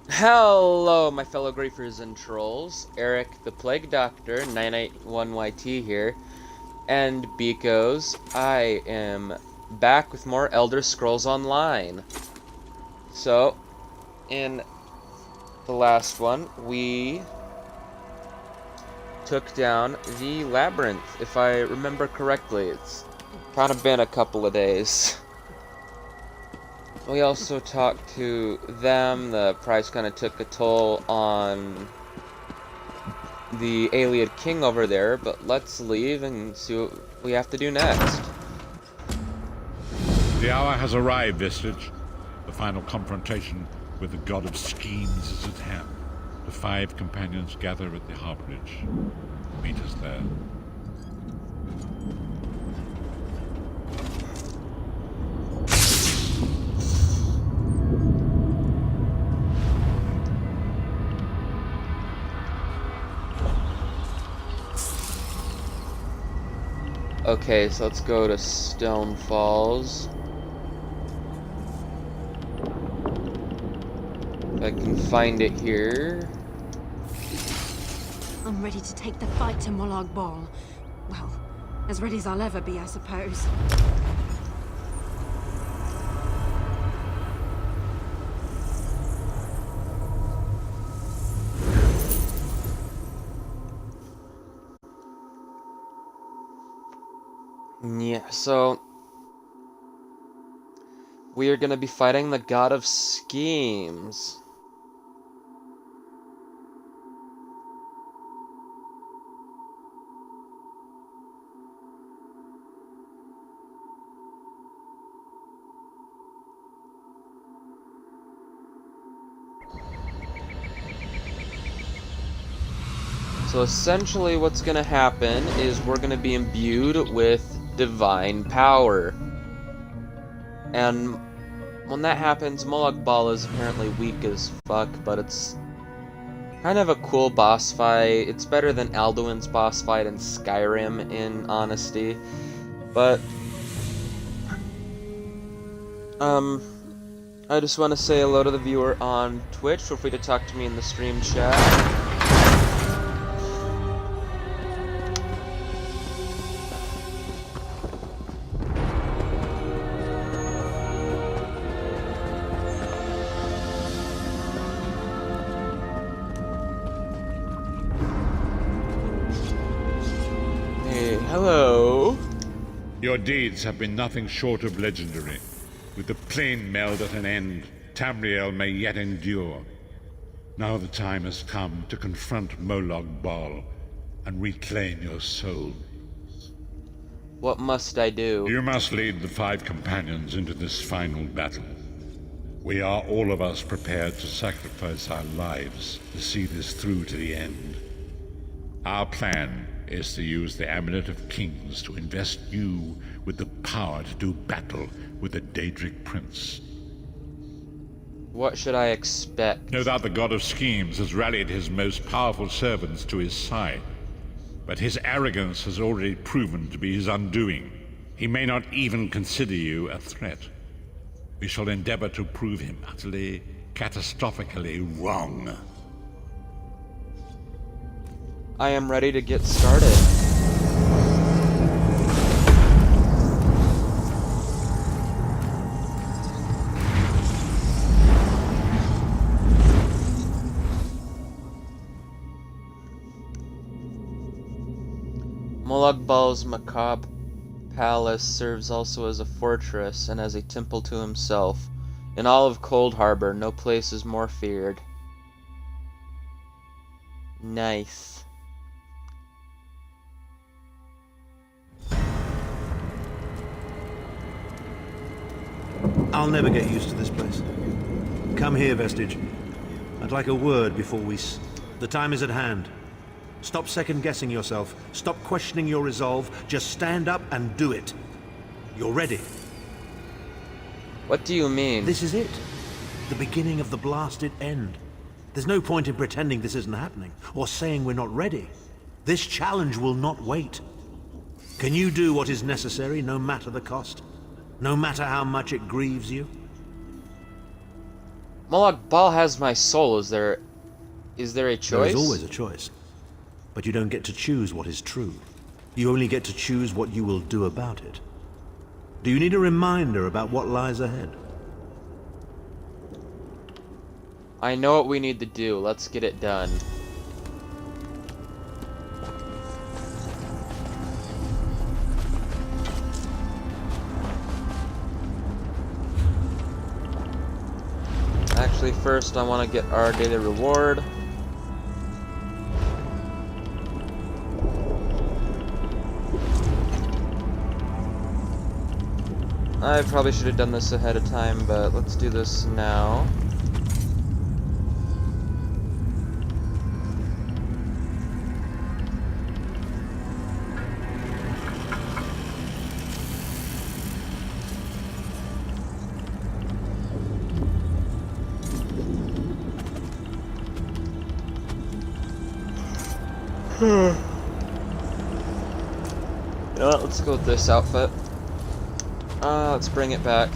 Hello, my fellow griefers and trolls. Eric the Plague Doctor, 981YT here, and beekos. I am back with more Elder Scrolls Online. So, in the last one, we took down the labyrinth, if I remember correctly. It's kind of been a couple of days. We also talked to them. The price kind of took a toll on the Alien King over there, but let's leave and see what we have to do next. The hour has arrived, Vestige. The final confrontation with the god of schemes is at hand. The 5 companions gather at the harborage. Meet us there. Okay, so let's go to Stone Falls. If I can find it here. I'm ready to take the fight to Molag Bal. Well, as ready as I'll ever be, I suppose. Yeah, so we are gonna be fighting the God of Schemes. So essentially what's gonna happen is we're gonna be imbued with divine power. And when that happens, Molag Bal is apparently weak as fuck, but it's kind of a cool boss fight. It's better than Alduin's boss fight in Skyrim, in honesty. But, I just want to say hello to the viewer on Twitch. Feel free to talk to me in the stream chat. Hello. Your deeds have been nothing short of legendary. With the plane meld at an end, Tamriel may yet endure. Now the time has come to confront Molag Bal and reclaim your soul. What must I do? You must lead the 5 companions into this final battle. We are all of us prepared to sacrifice our lives to see this through to the end. Our plan is to use the Amulet of Kings to invest you with the power to do battle with the Daedric Prince. What should I expect? No doubt the God of Schemes has rallied his most powerful servants to his side, but his arrogance has already proven to be his undoing. He may not even consider you a threat. We shall endeavor to prove him utterly, catastrophically wrong. I am ready to get started. Molag Bal's macabre palace serves also as a fortress and as a temple to himself. In all of Cold Harbor, no place is more feared. Nice. I'll never get used to this place. Come here, Vestige. I'd like a word before the time is at hand. Stop second-guessing yourself. Stop questioning your resolve. Just stand up and do it. You're ready. What do you mean? This is it. The beginning of the blasted end. There's no point in pretending this isn't happening, or saying we're not ready. This challenge will not wait. Can you do what is necessary, no matter the cost? No matter how much it grieves you? Molag Bal has my soul. Is there a choice? There is always a choice. But you don't get to choose what is true. You only get to choose what you will do about it. Do you need a reminder about what lies ahead? I know what we need to do. Let's get it done. Actually, first I want to get our daily reward. I probably should have done this ahead of time, but let's do this now. You know what, let's go with this outfit. Let's bring it back.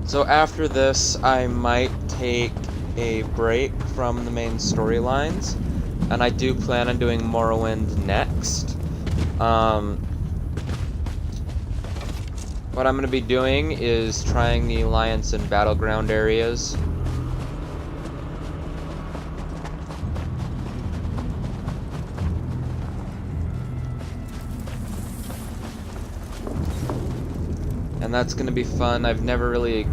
So after this, I might take a break from the main storylines, and I do plan on doing Morrowind next. What I'm going to be doing is trying the Alliance and Battleground areas. And that's going to be fun. I've never really...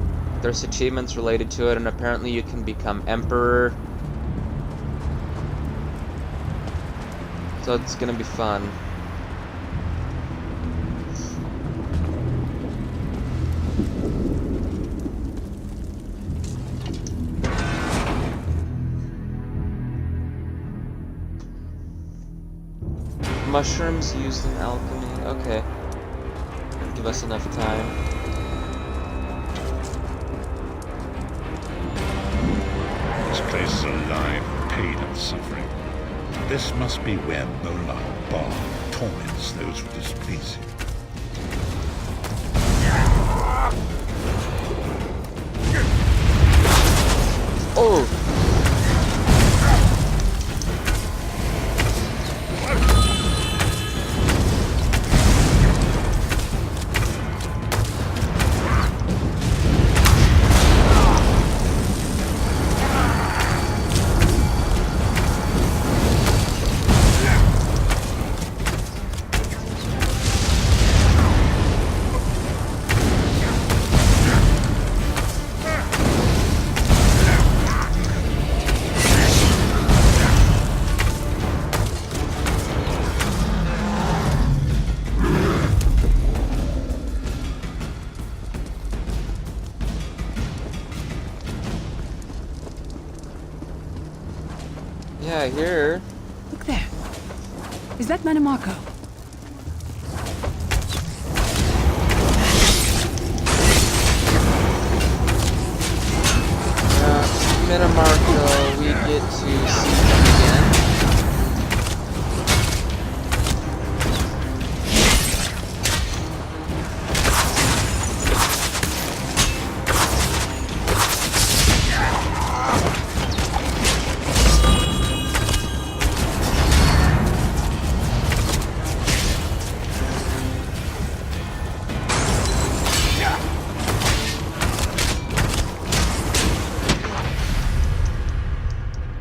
There's achievements related to it, and apparently you can become Emperor. So it's going to be fun. Mushrooms used in alchemy. Okay. Give us enough time. This place is alive with pain and suffering. This must be where Molag Bal torments those who displease him. Oh! Yeah, here. Look there. Is that Manamarco? Manamarco, we get to see him again.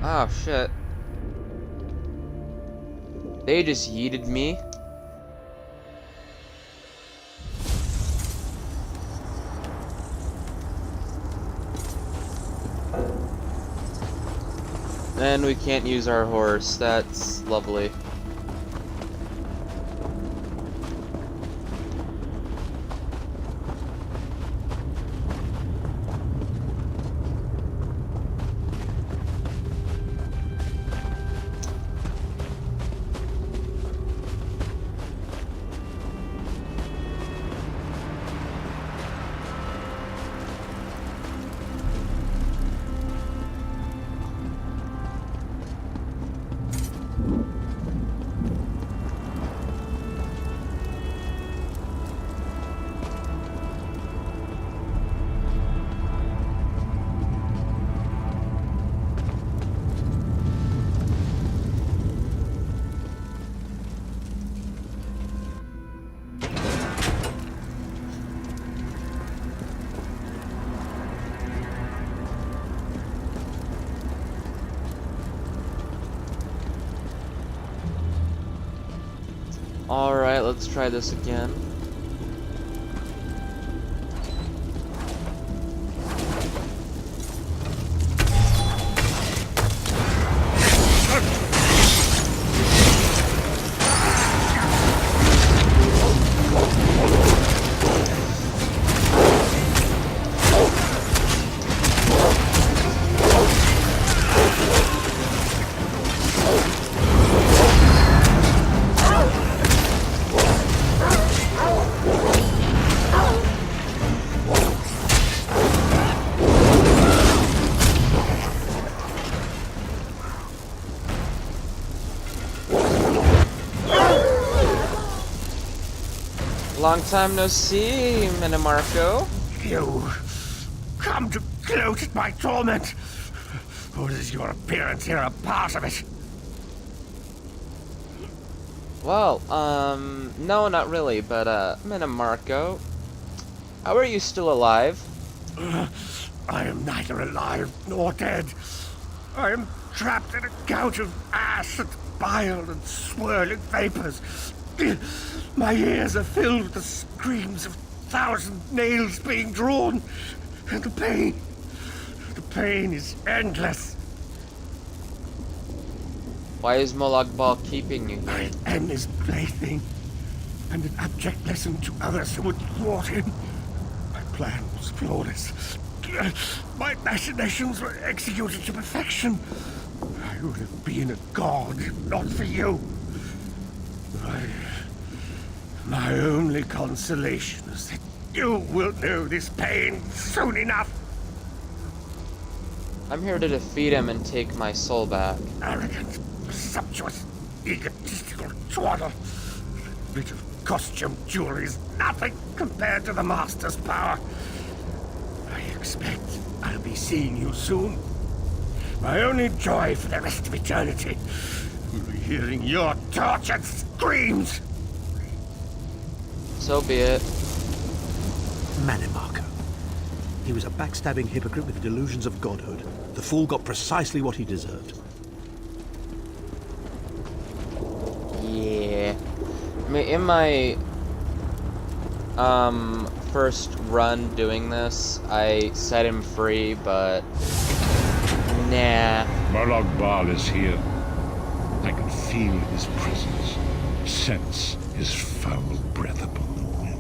Oh shit. They just yeeted me. And we can't use our horse. That's lovely. Alright, let's try this again. Long time no see, Minimarco. You come to gloat at my torment, or is your appearance here a part of it? Well, no, not really, but, Minimarco, how are you still alive? I am neither alive nor dead. I am trapped in a gout of ash and bile and swirling vapors. My ears are filled with the screams of 1,000 nails being drawn, and the pain is endless. Why is Molag Bal keeping you I here? am his plaything, and an abject lesson to others who would thwart him. My plan was flawless. My machinations were executed to perfection. I would have been a god if not for you. My only consolation is that you will know this pain soon enough. I'm here to defeat him and take my soul back. Arrogant, presumptuous, egotistical twaddle. That bit of costume jewelry is nothing compared to the Master's power. I expect I'll be seeing you soon. My only joy for the rest of eternity will be hearing your tortured screams. So be it. Minimarco. He was a backstabbing hypocrite with delusions of godhood. The fool got precisely what he deserved. Yeah. I mean, in my first run doing this, I set him free, but nah. Molag Bal is here. I can feel his presence, sense his foul breath upon the wind.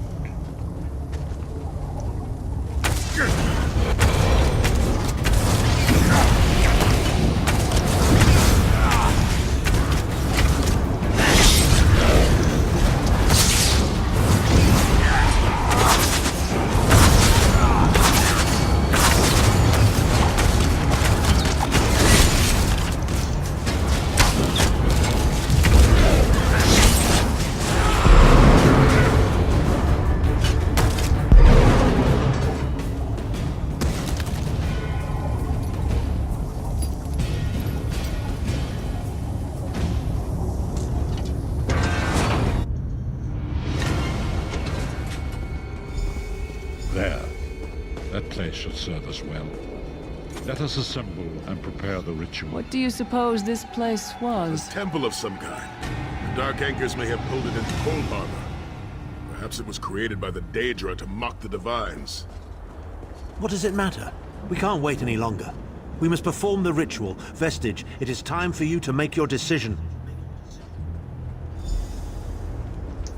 There. That place should serve us well. Let us assemble and prepare the ritual. What do you suppose this place A was? temple of some kind. The Dark Anchors may have pulled it into Cold Harbor. Perhaps it was created by the Daedra to mock the Divines. What does it matter? We can't wait any longer. We must perform the ritual. Vestige, it is time for you to make your decision.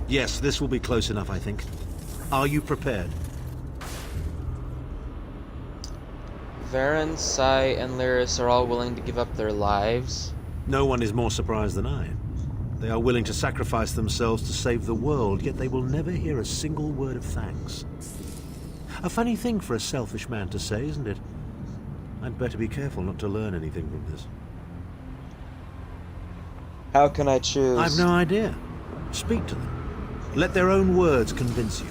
Yes, this will be close enough, I think. Are you prepared? Varen, Sai, and Lyris are all willing to give up their lives. No one is more surprised than I. They are willing to sacrifice themselves to save the world, yet they will never hear a single word of thanks. A funny thing for a selfish man to say, isn't it? I'd better be careful not to learn anything from this. How can I choose? I've no idea. Speak to them. Let their own words convince you.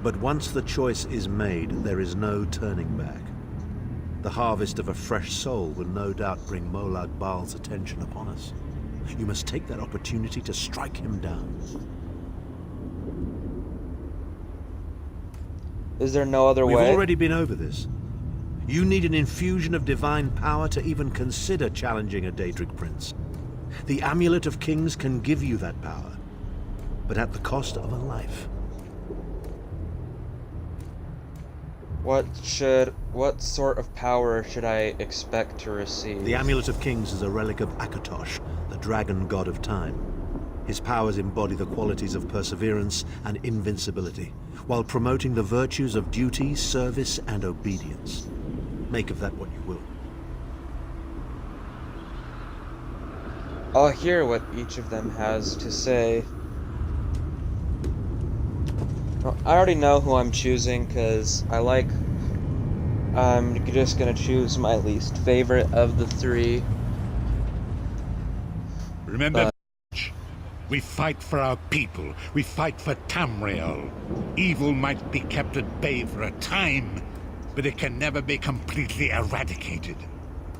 But once the choice is made, there is no turning back. The harvest of a fresh soul will no doubt bring Molag Bal's attention upon us. You must take that opportunity to strike him down. Is there no other We've way? already been over this. You need an infusion of divine power to even consider challenging a Daedric prince. The Amulet of Kings can give you that power, but at the cost of a life. What sort of power should I expect to receive? The Amulet of Kings is a relic of Akatosh, the dragon god of time. His powers embody the qualities of perseverance and invincibility, while promoting the virtues of duty, service, and obedience. Make of that what you will. I'll hear what each of them has to say. Well, I already know who I'm choosing, because I'm just gonna choose my least favorite of the three. Remember, we fight for our people. We fight for Tamriel. Evil might be kept at bay for a time, but it can never be completely eradicated.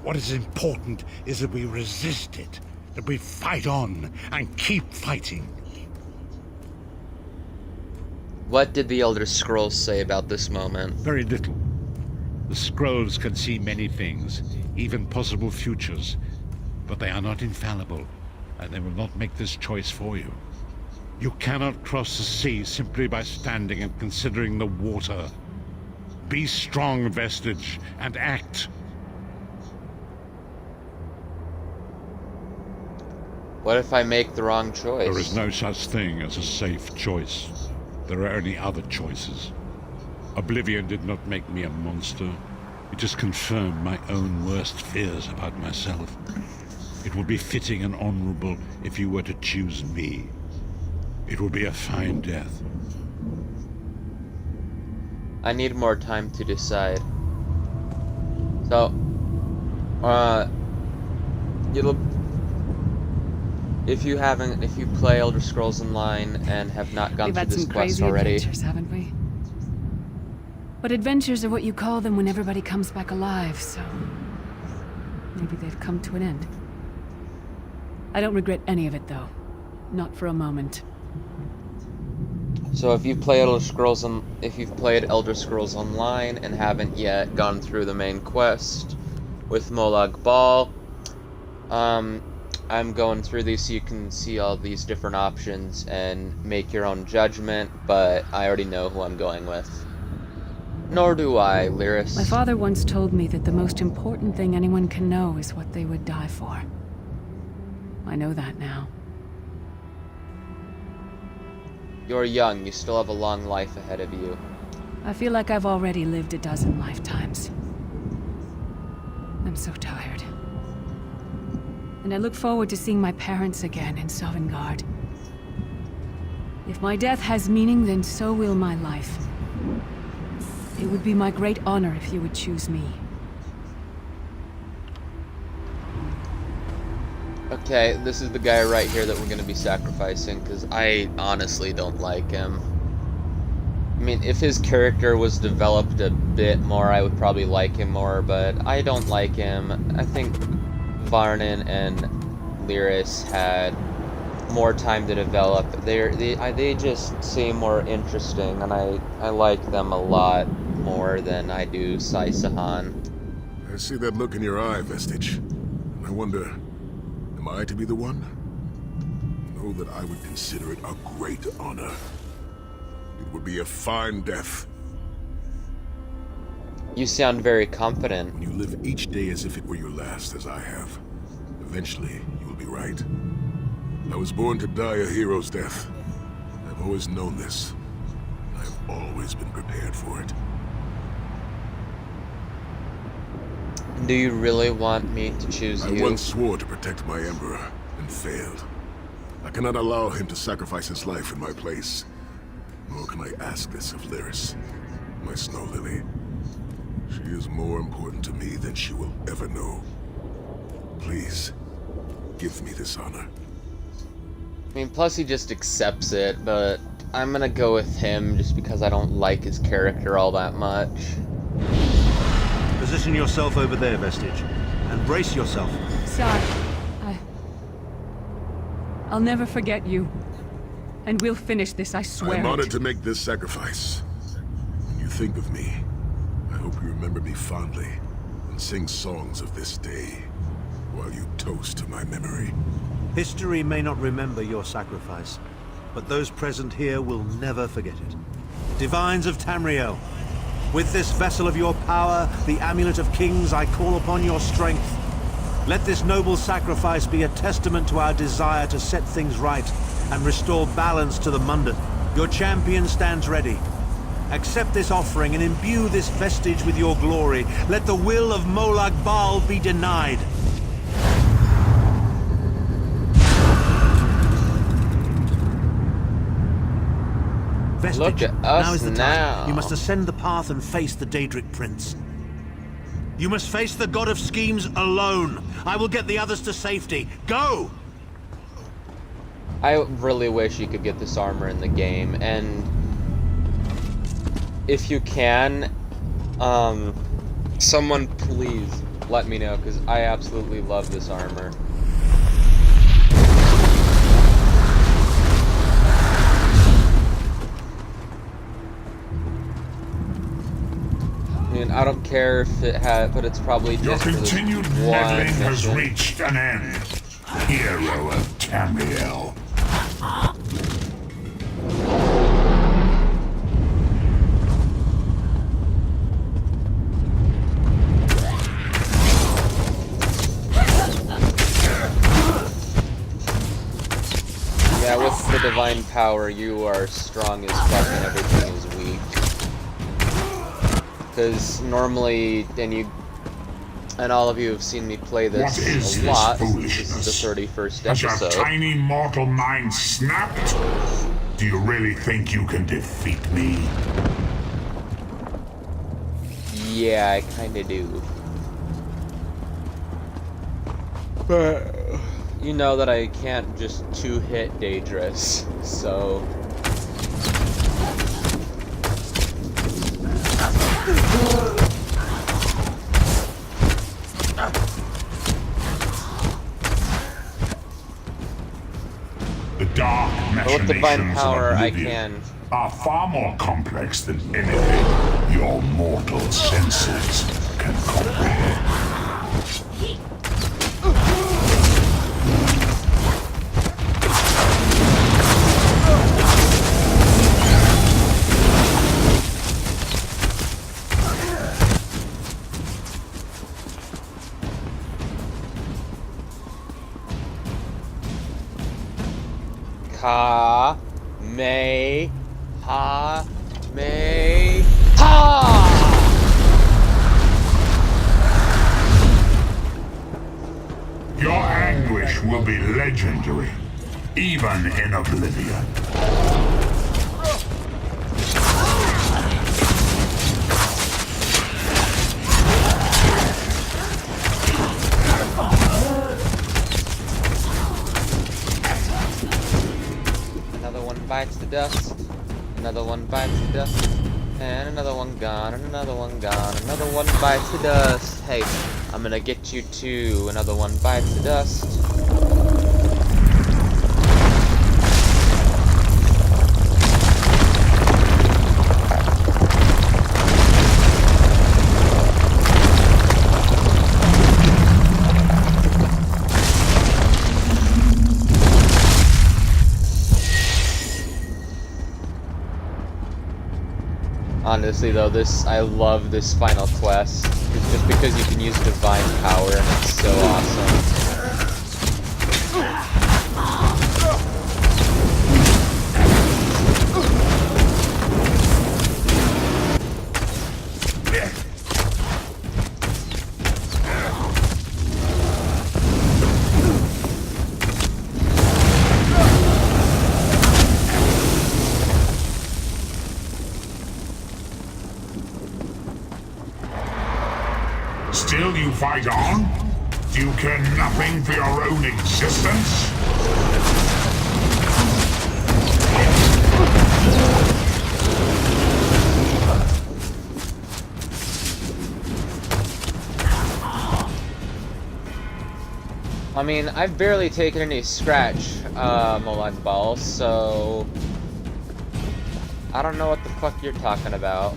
What is important is that we resist it, that we fight on and keep fighting. What did the Elder Scrolls say about this moment? Very little. The scrolls can see many things, even possible futures, but they are not infallible, and they will not make this choice for you. You cannot cross the sea simply by standing and considering the water. Be strong, Vestige, and act. What if I make the wrong choice? There is no such thing as a safe choice. There are only other choices. Oblivion did not make me a monster. It just confirmed my own worst fears about myself. It would be fitting and honorable if you were to choose me. It would be a fine death. I need more time to decide. So, if you play Elder Scrolls Online and have not gone We've through had this some quest crazy already, adventures, haven't we? But adventures are what you call them when everybody comes back alive, so maybe they've come to an end. I don't regret any of it, though. Not for a moment. so if you've played Elder Scrolls Online and haven't yet gone through the main quest with Molag Bal, I'm going through these so you can see all these different options and make your own judgment, but I already know who I'm going with. Nor do I, Lyris. My father once told me that the most important thing anyone can know is what they would die for. I know that now. You're young, you still have a long life ahead of you. I feel like I've already lived a dozen lifetimes. I'm so tired. And I look forward to seeing my parents again in Sovngarde. If my death has meaning, then so will my life. It would be my great honor if you would choose me. Okay, this is the guy right here that we're going to be sacrificing, because I honestly don't like him. I mean, if his character was developed a bit more, I would probably like him more, but I don't like him. I think Varnan and Lyris had more time to develop. They just seem more interesting, and I like them a lot more than I do Sai-Sahan. I see that look in your eye, Vestige. I wonder, am I to be the one? Know that I would consider it a great honor. It would be a fine death. You sound very confident. When you live each day as if it were your last, as I have, eventually you will be right. I was born to die a hero's death. I've always known this. I have always been prepared for it. Do you really want me to choose you? I once swore to protect my Emperor, and failed. I cannot allow him to sacrifice his life in my place. Nor can I ask this of Lyris, my Snow Lily. She is more important to me than she will ever know. Please, give me this honor. I mean, plus he just accepts it, but I'm gonna go with him just because I don't like his character all that much. Position yourself over there, Vestige, and brace yourself. Sorry. I'll never forget you. And we'll finish this, I swear. I'm honored it. to make this sacrifice. When you think of me, I hope you remember me fondly and sing songs of this day while you toast to my memory. History may not remember your sacrifice, but those present here will never forget it. Divines of Tamriel, with this vessel of your power, the Amulet of Kings, I call upon your strength. Let this noble sacrifice be a testament to our desire to set things right and restore balance to the Mundan. Your champion stands ready. Accept this offering and imbue this vestige with your glory. Let the will of Molag Bal be denied. Vestige, Look at now us is the now. time. You must ascend the path and face the Daedric Prince. You must face the God of Schemes alone. I will get the others to safety. Go! I really wish you could get this armor in the game, and if you can, someone please let me know, because I absolutely love this armor. I mean, I don't care if it had, but it's probably Your just for this continued one meddling has mission. reached an end. Hero of Tamriel. Yeah, with the divine power, you are strong as fuck and everything is weak. Because normally, and all of you have seen me play What is this a this lot. foolishness? This is the 31st Has your episode. tiny mortal mind snapped? Do you really think you can defeat me? Yeah, I kinda do. But you know that I can't just two-hit Daedrus, so... The dark But with divine machinations power, of I Oblivion can... are far more complex than anything your mortal senses can comprehend. Ka... Me... Ha... Me... Ha! Your anguish will be legendary, even in Oblivion. Another one bites the dust. Another one bites the dust. And another one gone. And another one gone. Another one bites the dust. Hey, I'm gonna get you too. Another one bites the dust. Honestly though, I love this final quest. It's just because you can use divine power and it's so awesome. Still you fight on? Do you care nothing for your own existence? I mean, I've barely taken any scratch, Molag Bal, so... I don't know what the fuck you're talking about.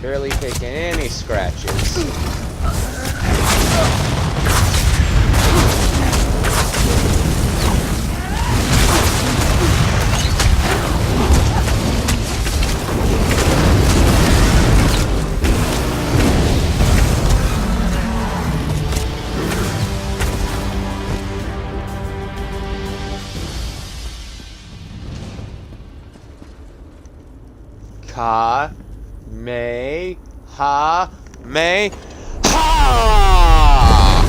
Barely taken any scratches. Ka me ha me ha.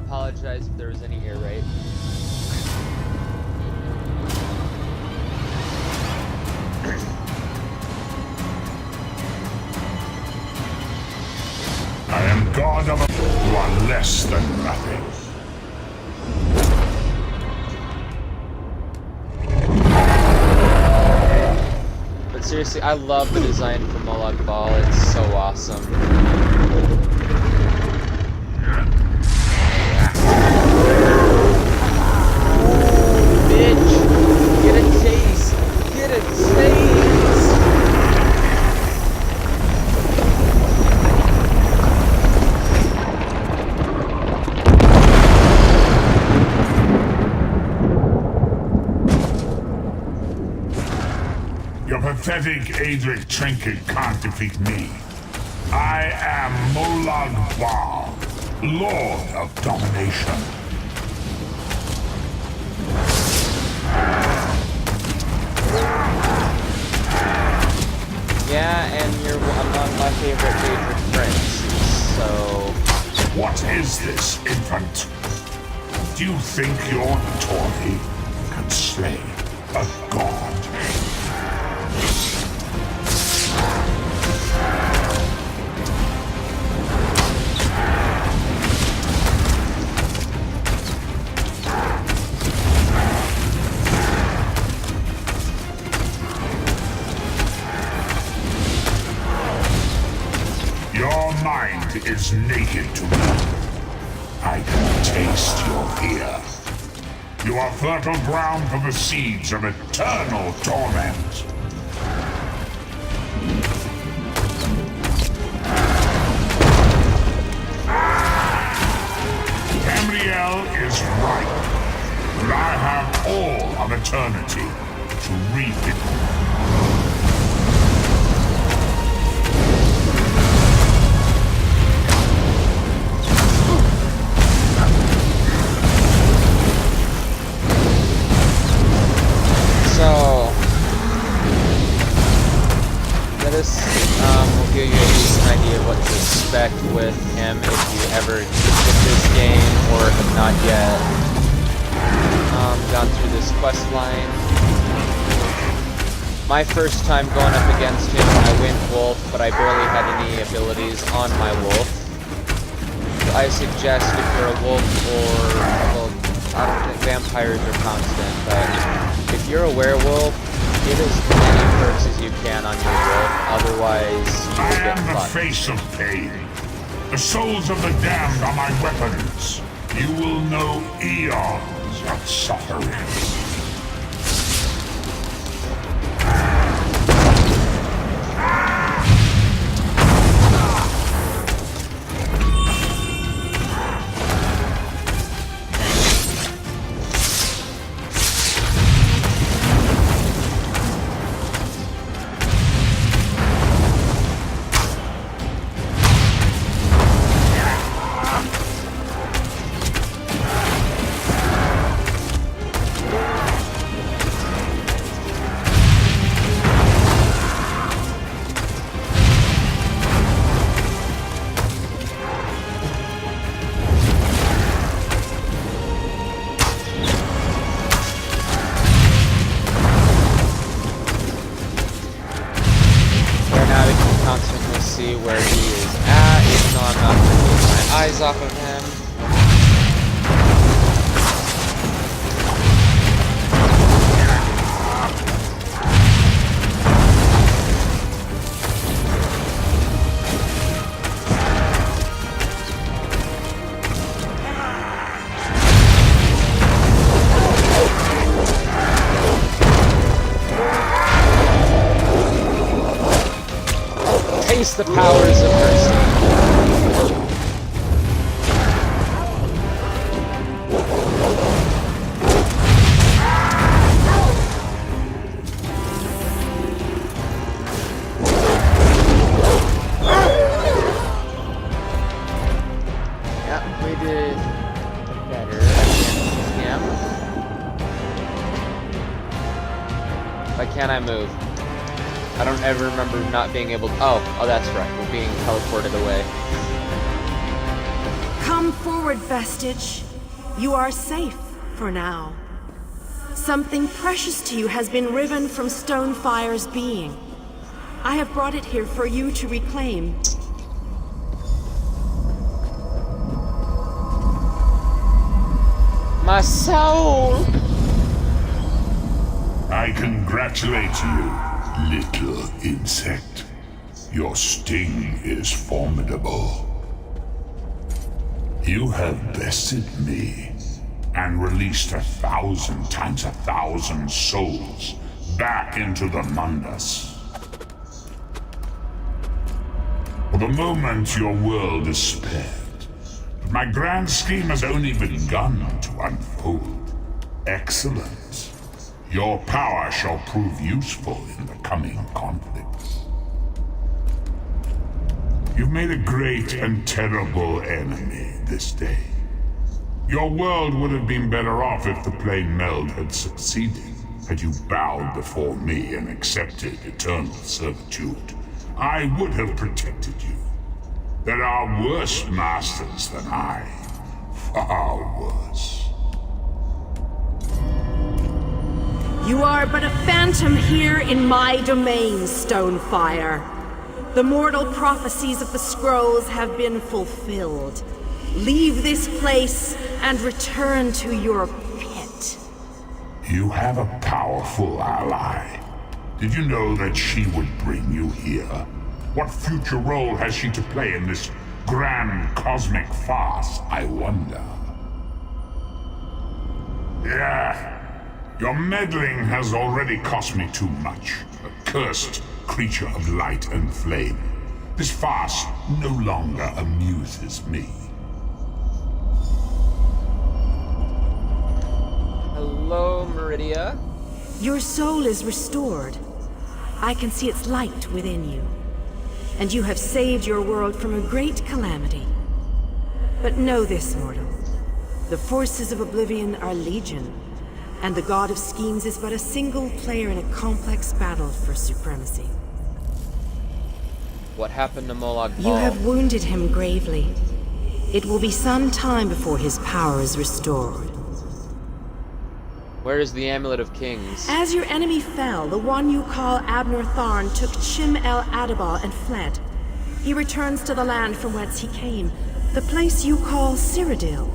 Apologize if there was any ear rape. I am god of a... You are less than nothing. But seriously, I love the design for Molag Bal. It's so awesome. Bitch! Get a taste! Get a taste! Your pathetic Adric trinket can't defeat me. I am Molag Bal, Lord of Domination. Yeah, and you're among my favorite friends, so... What is this, infant? Do you think your toy can slay a god? Your mind is naked to me. I can taste your fear. You are fertile ground for the seeds of eternal torment. Tamriel is right, but I have all of eternity to reap it. So, this will give you at least an idea of what to expect with him if you ever get this game or have not yet gone through this quest line. My first time going up against him, I went wolf, but I barely had any abilities on my wolf. So I suggest if you're a wolf or, well, I don't think vampires are constant, but if you're a werewolf, get as many perks as you can on your wolf, otherwise you I will get am the fucked. face of pain. The souls of the damned are my weapons. You will know eons of suffering. See where he is at, even though I'm not going to take my eyes off of him. Taste the powers of mercy. Yeah, we did better against him. that move? I don't ever remember not being able to... Oh, that's right. We're being teleported away. Come forward, Vestige. You are safe for now. Something precious to you has been riven from Stonefire's being. I have brought it here for you to reclaim. My soul! I congratulate you, little insect. Your sting is formidable. You have bested me and released 1,000 times 1,000 souls back into the Mundus. For the moment, your world is spared. But my grand scheme has only begun to unfold. Excellent. Your power shall prove useful in the coming conflicts. You've made a great and terrible enemy this day. Your world would have been better off if the plane meld had succeeded, had you bowed before me and accepted eternal servitude. I would have protected you. There are worse masters than I. Far worse. You are but a phantom here in my domain, Stonefire. The mortal prophecies of the scrolls have been fulfilled. Leave this place and return to your pit. You have a powerful ally. Did you know that she would bring you here? What future role has she to play in this grand cosmic farce, I wonder? Yeah. Your meddling has already cost me too much. A cursed creature of light and flame. This farce no longer amuses me. Hello, Meridia. Your soul is restored. I can see its light within you. And you have saved your world from a great calamity. But know this, mortal. The forces of Oblivion are legion, and the God of Schemes is but a single player in a complex battle for supremacy. What happened to Molag Bal? You have wounded him gravely. It will be some time before his power is restored. Where is the Amulet of Kings? As your enemy fell, the one you call Abner Tharn took Chim El Adabal and fled. He returns to the land from whence he came, the place you call Cyrodiil.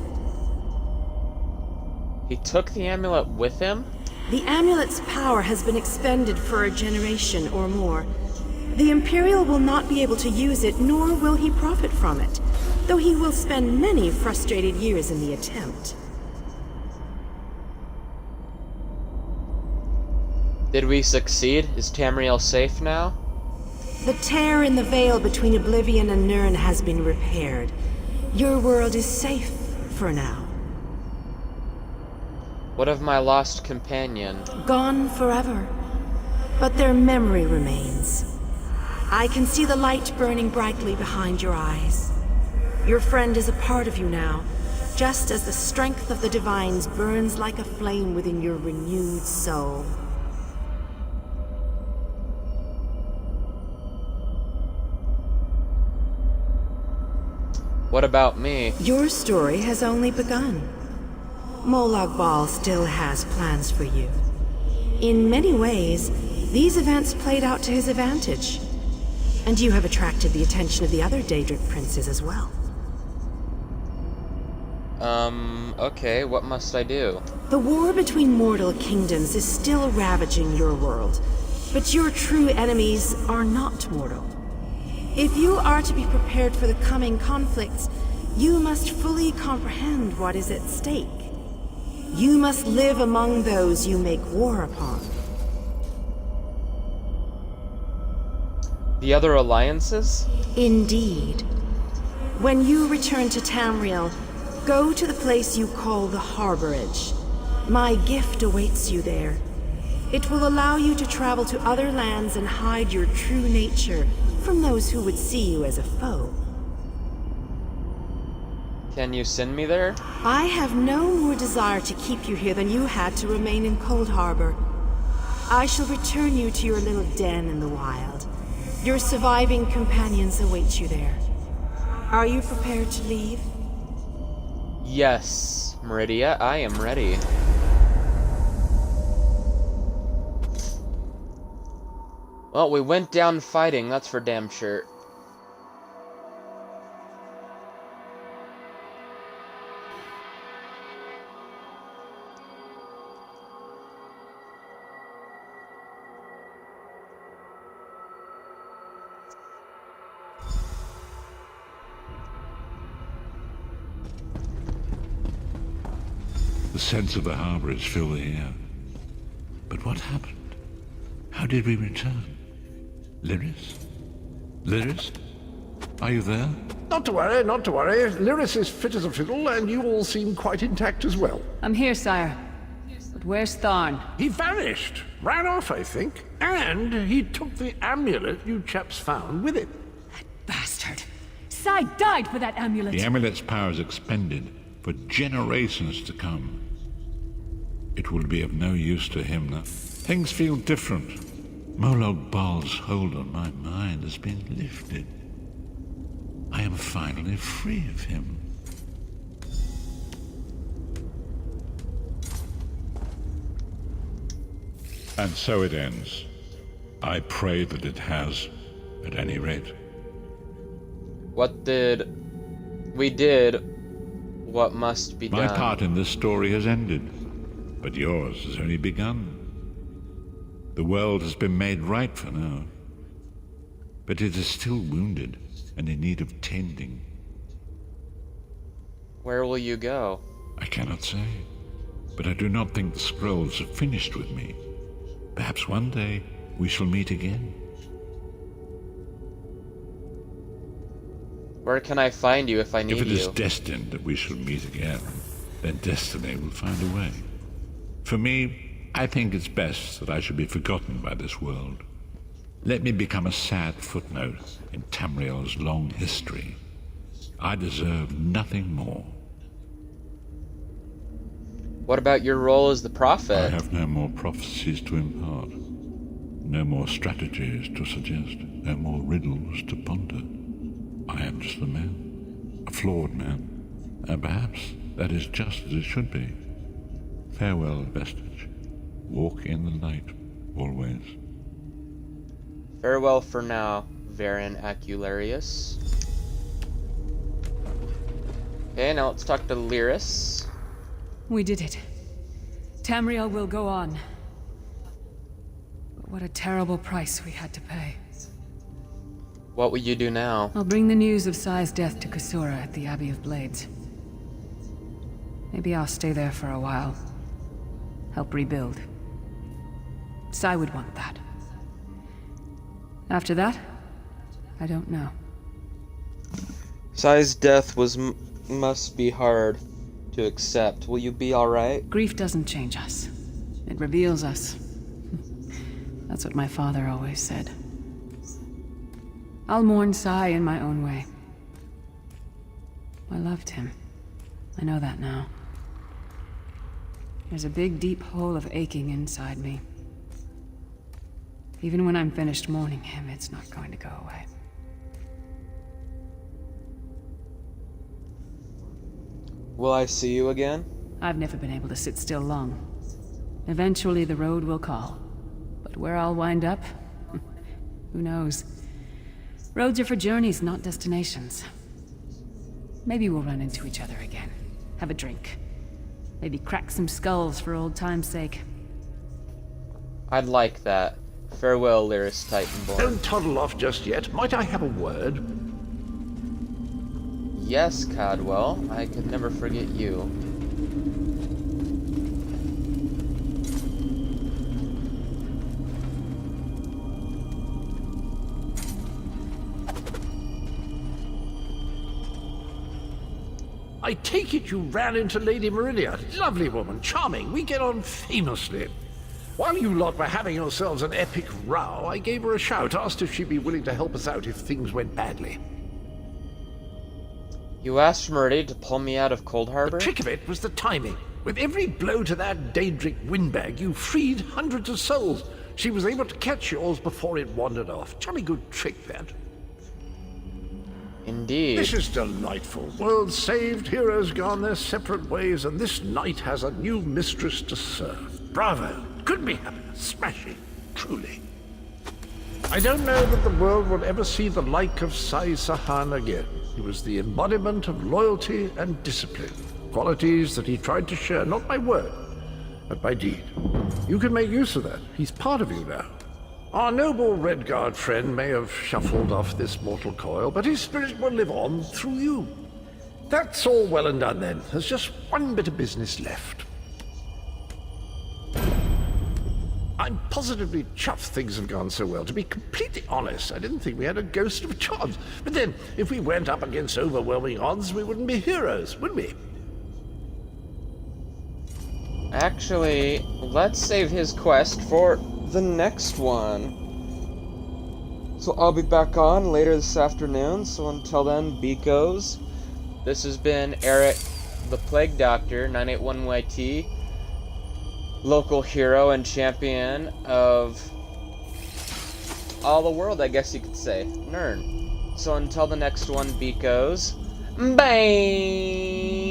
He took the amulet with him? The amulet's power has been expended for a generation or more. The Imperial will not be able to use it, nor will he profit from it, though he will spend many frustrated years in the attempt. Did we succeed? Is Tamriel safe now? The tear in the veil between Oblivion and Nirn has been repaired. Your world is safe for now. What of my lost companion? Gone forever. But their memory remains. I can see the light burning brightly behind your eyes. Your friend is a part of you now, just as the strength of the Divines burns like a flame within your renewed soul. What about me? Your story has only begun. Molag Bal still has plans for you. In many ways, these events played out to his advantage. And you have attracted the attention of the other Daedric princes as well. Okay, what must I do? The war between mortal kingdoms is still ravaging your world, but your true enemies are not mortal. If you are to be prepared for the coming conflicts, you must fully comprehend what is at stake. You must live among those you make war upon. The other alliances? Indeed. When you return to Tamriel, go to the place you call the Harborage. My gift awaits you there. It will allow you to travel to other lands and hide your true nature from those who would see you as a foe. Can you send me there? I have no more desire to keep you here than you had to remain in Cold Harbor. I shall return you to your little den in the wild. Your surviving companions await you there. Are you prepared to leave? Yes, Meridia, I am ready. Well, we went down fighting, that's for damn sure. The sense of the harbor is still the air. But what happened? How did we return? Lyris? Lyris? Are you there? Not to worry, not to worry. Lyris is fit as a fiddle, and you all seem quite intact as well. I'm here, sire. But where's Tharn? He vanished. Ran off, I think. And he took the amulet you chaps found with him. Bastard! Sai died for that amulet! The amulet's power is expended for generations to come. It will be of no use to him now. Things feel different. Molag Bal's hold on my mind has been lifted. I am finally free of him. And so it ends. I pray that it has, at any rate. We did what must be done. My part in this story has ended, but yours has only begun. The world has been made right for now, but it is still wounded and in need of tending. Where will you go? I cannot say, but I do not think the scrolls have finished with me. Perhaps one day we shall meet again. Where can I find you if I need If it is you? destined that we shall meet again, then destiny will find a way. For me, I think it's best that I should be forgotten by this world. Let me become a sad footnote in Tamriel's long history. I deserve nothing more. What about your role as the I prophet? have no more prophecies to impart, no more strategies to suggest, no more riddles to ponder. I am just a man, a flawed man, and perhaps that is just as it should be. Farewell, Vestige. Walk in the light, always. Farewell for now, Varen Acularius. Okay, now let's talk to Lyris. We did it. Tamriel will go on. But what a terrible price we had to pay. What will you do now? I'll bring the news of Sai's death to Kasura at the Abbey of Blades. Maybe I'll stay there for a while. Help rebuild. Sai would want that. After that, I don't know. Sai's death must be hard to accept. Will you be alright? Grief doesn't change us. It reveals us. That's what my father always said. I'll mourn Sai in my own way. I loved him. I know that now. There's a big, deep hole of aching inside me. Even when I'm finished mourning him, it's not going to go away. Will I see you again? I've never been able to sit still long. Eventually the road will call. But where I'll wind up? Who knows? Roads are for journeys, not destinations. Maybe we'll run into each other again. Have a drink. Maybe crack some skulls for old time's sake. I'd like that. Farewell, Lyris Titanborn. Don't toddle off just yet. Might I have a word? Yes, Cadwell. I could never forget you. I take it you ran into Lady Meridia. Lovely woman, charming. We get on famously. While you lot were having yourselves an epic row, I gave her a shout, asked if she'd be willing to help us out if things went badly. You asked Meridia to pull me out of Cold Harbor? The trick of it was the timing. With every blow to that Daedric windbag, you freed hundreds of souls. She was able to catch yours before it wandered off. Jolly good trick, that. Indeed. This is delightful. World saved, heroes gone their separate ways, and this knight has a new mistress to serve. Bravo! Couldn't be happier. Smashing. Truly. I don't know that the world will ever see the like of Sai Sahan again. He was the embodiment of loyalty and discipline. Qualities that he tried to share, not by word, but by deed. You can make use of that. He's part of you now. Our noble Redguard friend may have shuffled off this mortal coil, but his spirit will live on through you. That's all well and done then. There's just one bit of business left. I'm positively chuffed things have gone so well. To be completely honest, I didn't think we had a ghost of a chance. But then, if we went up against overwhelming odds, we wouldn't be heroes, would we? Actually, let's save his quest for the next one. So I'll be back on later this afternoon, so until then, beekos. This has been Eric, the Plague Doctor, 981YT, local hero and champion of all the world, I guess you could say. Nern. So until the next one, beekos. Bye!